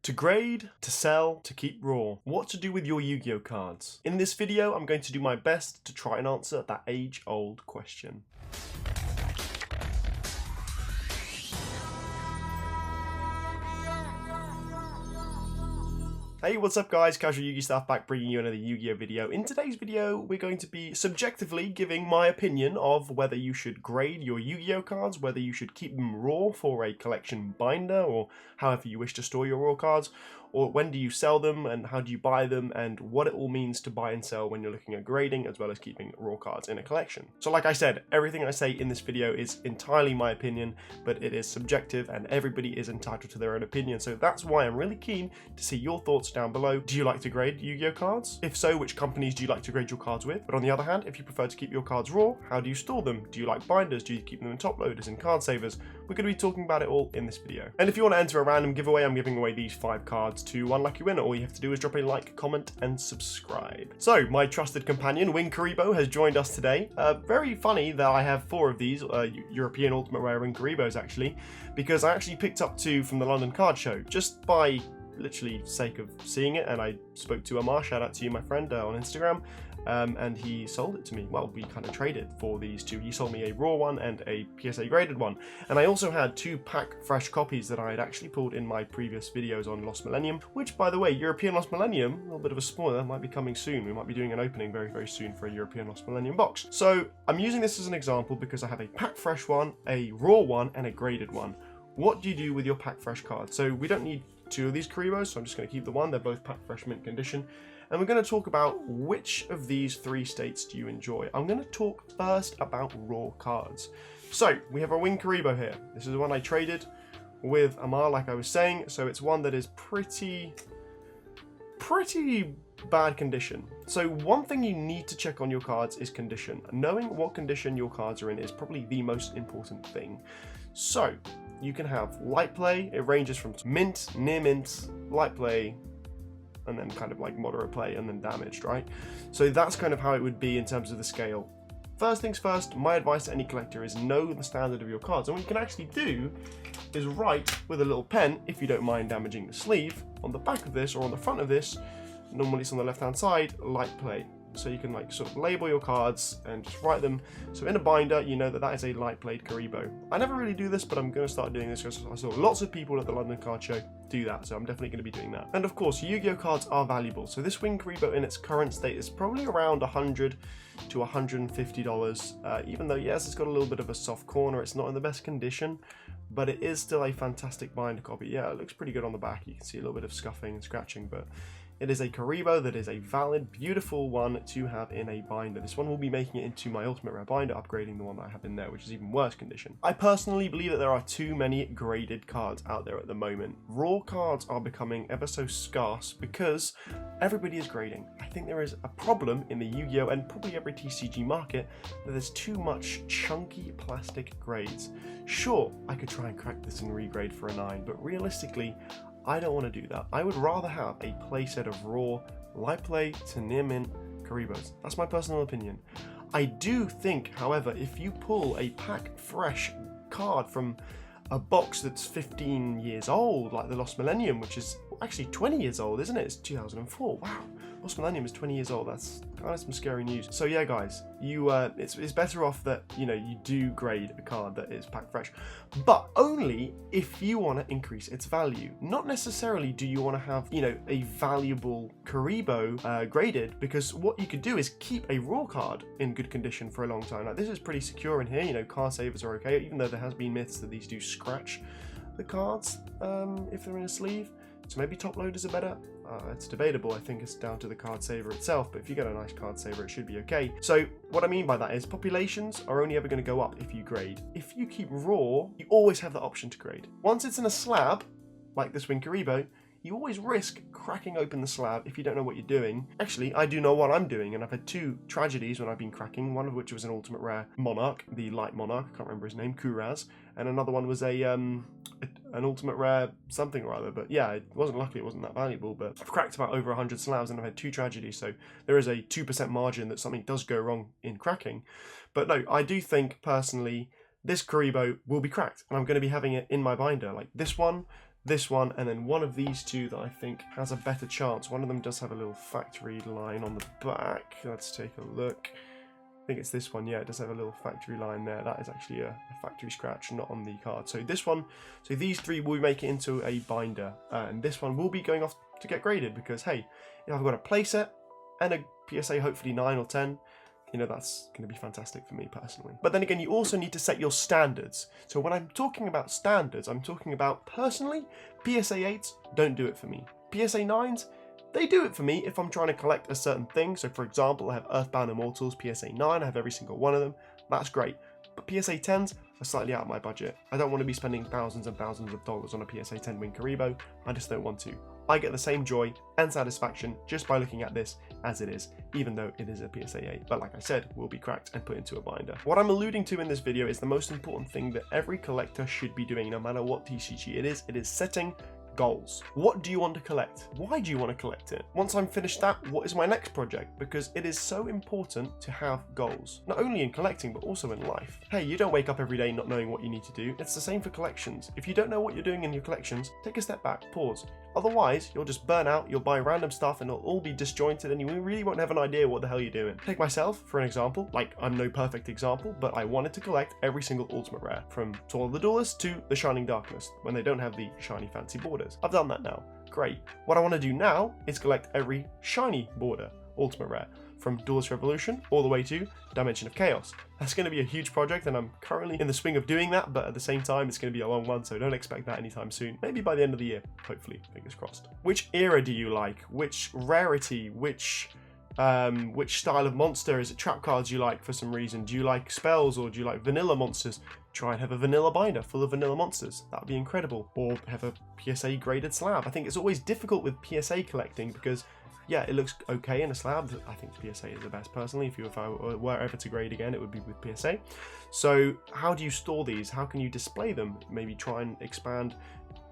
To grade, to sell, to keep raw. What to do with your Yu-Gi-Oh cards? In this video, I'm going to do my best to try and answer that age-old question. Hey, what's up guys? CasualYugiS staff back bringing you another Yu-Gi-Oh video. In today's video, we're going to be subjectively giving my opinion of whether you should grade your Yu-Gi-Oh cards, whether you should keep them raw for a collection binder, or however you wish to store your raw cards, or when do you sell them and how do you buy them, and what it all means to buy and sell when you're looking at grading as well as keeping raw cards in a collection. So like I said, everything I say in this video is entirely my opinion, but it is subjective and everybody is entitled to their own opinion. So that's why I'm really keen to see your thoughts down below. Do you like to grade Yu-Gi-Oh cards? If so, which companies do you like to grade your cards with? But on the other hand, if you prefer to keep your cards raw, how do you store them? Do you like binders? Do you keep them in top loaders and card savers? We're going to be talking about it all in this video. And if you want to enter a random giveaway, I'm giving away these 5 cards to one lucky winner. All you have to do is drop a like, comment, and subscribe. So, my trusted companion, Wing Karibo, has joined us today. Very funny that I have 4 of these European Ultimate Rare Wing Karibos, actually, because I actually picked up 2 from the London Card Show, just by literally sake of seeing it, and I spoke to Amar, shout out to you, my friend, on Instagram, and he sold it to me. Well, we kind of traded for these 2. He sold me a raw one and a PSA graded one, and I also had 2 pack fresh copies that I had actually pulled in my previous videos on Lost Millennium, which, by the way, European Lost Millennium, a little bit of a spoiler, might be coming soon. We might be doing an opening very, very soon for a European Lost Millennium box. So I'm using this as an example because I have a pack fresh one, a raw one, and a graded one. What do you do with your pack fresh cards? So we don't need 2 of these Karibos, so I'm just going to keep the one. They're both pack fresh mint condition. And we're going to talk about which of these 3 states do you enjoy. I'm going to talk first about raw cards. So we have our Wing Karibo here. This is the one I traded with Amar, like I was saying. So it's one that is pretty bad condition. So one thing you need to check on your cards is condition. Knowing what condition your cards are in is probably the most important thing. So you can have light play. It ranges from mint, near mint, light play, and then kind of like moderate play, and then damaged, right? So that's kind of how it would be in terms of the scale. First things first, my advice to any collector is know the standard of your cards. And what you can actually do is write with a little pen, if you don't mind damaging the sleeve, on the back of this or on the front of this, normally it's on the left hand side, light play. So you can like sort of label your cards and just write them. So in a binder, you know that that is a light played Karibo. I never really do this, but I'm going to start doing this because I saw lots of people at the London Card Show do that. So I'm definitely going to be doing that. And of course, Yu-Gi-Oh cards are valuable. So this Wing Karibo in its current state is probably around $100 to $150. Even though, yes, it's got a little bit of a soft corner. It's not in the best condition, but it is still a fantastic binder copy. Yeah, it looks pretty good on the back. You can see a little bit of scuffing and scratching, but it is a Karibo that is a valid, beautiful one to have in a binder. This one will be making it into my Ultimate Rare binder, upgrading the one that I have in there, which is even worse condition. I personally believe that there are too many graded cards out there at the moment. Raw cards are becoming ever so scarce because everybody is grading. I think there is a problem in the Yu-Gi-Oh! And probably every TCG market that there's too much chunky plastic grades. Sure, I could try and crack this and regrade for a 9, but realistically, I don't want to do that. I would rather have a playset of raw, light play to near mint Karibos. That's my personal opinion. I do think, however, if you pull a pack fresh card from a box that's 15 years old, like the Lost Millennium, which is actually 20 years old, isn't it? It's 2004. Wow. Lost Millennium is 20 years old. That's kind of some scary news. So yeah, guys, it's better off that, you know, you do grade a card that is pack fresh, but only if you want to increase its value. Not necessarily do you want to have, you know, a valuable Karibo graded, because what you could do is keep a raw card in good condition for a long time. Like, this is pretty secure in here. You know, card savers are okay, even though there has been myths that these do scratch the cards if they're in a sleeve. So maybe top loaders are better. It's debatable. I think it's down to the card saver itself, but if you get a nice card saver, it should be okay. So what I mean by that is populations are only ever going to go up if you grade. If you keep raw, you always have the option to grade. Once it's in a slab, like this Wing Karibo, you always risk cracking open the slab if you don't know what you're doing. Actually, I do know what I'm doing, and I've had 2 tragedies when I've been cracking, one of which was an Ultimate Rare Monarch, the Light Monarch, I can't remember his name, Kuraz, and another one was an Ultimate Rare something or other, but yeah, luckily it wasn't that valuable, but I've cracked about over 100 slabs and I've had 2 tragedies, so there is a 2% margin that something does go wrong in cracking. But no, I do think, personally, this Karibo will be cracked, and I'm going to be having it in my binder. Like this one, this one, and then one of these two that I think has a better chance. One of them does have a little factory line on the back. Let's take a look. I think it's this one. Yeah, it does have a little factory line there. That is actually a factory scratch, not on the card. So this one, so these three will make it into a binder, and this one will be going off to get graded because, hey, if I've got a playset and a PSA hopefully 9 or 10, you know, that's going to be fantastic for me personally. But then again, you also need to set your standards. So when I'm talking about standards, I'm talking about personally, PSA 8s don't do it for me. PSA 9s, they do it for me if I'm trying to collect a certain thing. So for example, I have Earthbound Immortals, PSA 9, I have every single one of them. That's great. But PSA 10s are slightly out of my budget. I don't want to be spending thousands and thousands of dollars on a PSA 10 Win Karibo. I just don't want to. I get the same joy and satisfaction just by looking at this as it is, even though it is a PSA 8. But like I said, will be cracked and put into a binder. What I'm alluding to in this video is the most important thing that every collector should be doing, no matter what TCG it is setting goals. What do you want to collect? Why do you want to collect it? Once I'm finished that, what is my next project? Because it is so important to have goals, not only in collecting, but also in life. Hey, you don't wake up every day not knowing what you need to do. It's the same for collections. If you don't know what you're doing in your collections, take a step back, pause. Otherwise, you'll just burn out, you'll buy random stuff and it'll all be disjointed and you really won't have an idea what the hell you're doing. Take myself, for an example. Like, I'm no perfect example, but I wanted to collect every single Ultimate Rare, from Toll of the Duelist to the Shining Darkness, when they don't have the shiny fancy borders. I've done that now. Great. What I want to do now is collect every shiny border Ultimate Rare, from Duelist Revolution all the way to Dimension of Chaos. That's going to be a huge project and I'm currently in the swing of doing that, but at the same time it's going to be a long one, so don't expect that anytime soon. Maybe by the end of the year, hopefully, fingers crossed. Which era do you like? Which rarity? Which style of monster? Is it trap cards you like for some reason? Do you like spells or do you like vanilla monsters? Try and have a vanilla binder full of vanilla monsters. That would be incredible. Or have a PSA graded slab. I think it's always difficult with PSA collecting because, yeah, it looks okay in a slab. I think PSA is the best personally. If I were ever to grade again, it would be with PSA. So how do you store these? How can you display them? Maybe try and expand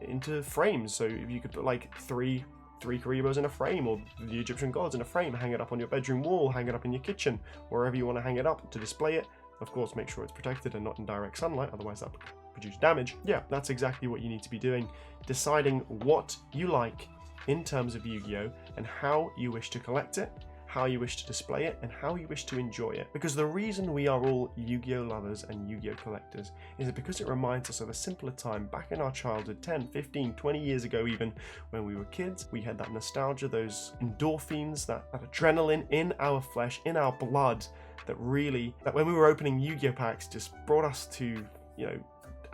into frames. So if you could put like three Karibos in a frame, or the Egyptian gods in a frame, hang it up on your bedroom wall, hang it up in your kitchen, wherever you want to hang it up to display it. Of course, make sure it's protected and not in direct sunlight, otherwise that would produce damage. Yeah, that's exactly what you need to be doing. Deciding what you like in terms of Yu-Gi-Oh! And how you wish to collect it, how you wish to display it, and how you wish to enjoy it. Because the reason we are all Yu-Gi-Oh! Lovers and Yu-Gi-Oh! Collectors is because it reminds us of a simpler time back in our childhood, 10, 15, 20 years ago even, when we were kids. We had that nostalgia, those endorphins, that adrenaline in our flesh, in our blood, that when we were opening Yu-Gi-Oh! Packs just brought us to, you know,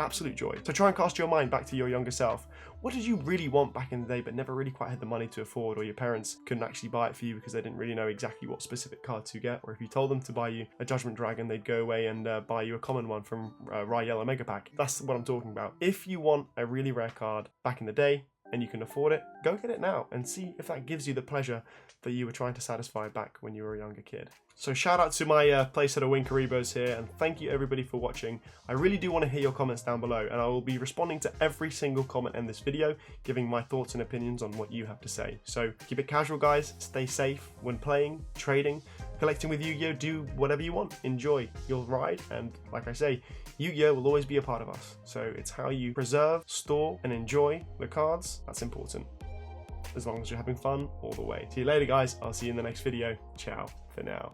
absolute joy. So try and cast your mind back to your younger self. What did you really want back in the day but never really quite had the money to afford, or your parents couldn't actually buy it for you because they didn't really know exactly what specific card to get? Or if you told them to buy you a Judgment Dragon, they'd go away and buy you a common one from Rye Yellow Mega Pack. That's what I'm talking about. If you want a really rare card back in the day and you can afford it, go get it now and see if that gives you the pleasure that you were trying to satisfy back when you were a younger kid. So shout out to my playset of Win Karibos here, and thank you everybody for watching. I really do want to hear your comments down below, and I will be responding to every single comment in this video, giving my thoughts and opinions on what you have to say. So keep it casual, guys. Stay safe when playing, trading, collecting with Yu-Gi-Oh! Do whatever you want. Enjoy your ride, and like I say, Yu-Gi-Oh! Will always be a part of us. So it's how you preserve, store, and enjoy the cards that's important. As long as you're having fun all the way. See you later, guys. I'll see you in the next video. Ciao for now.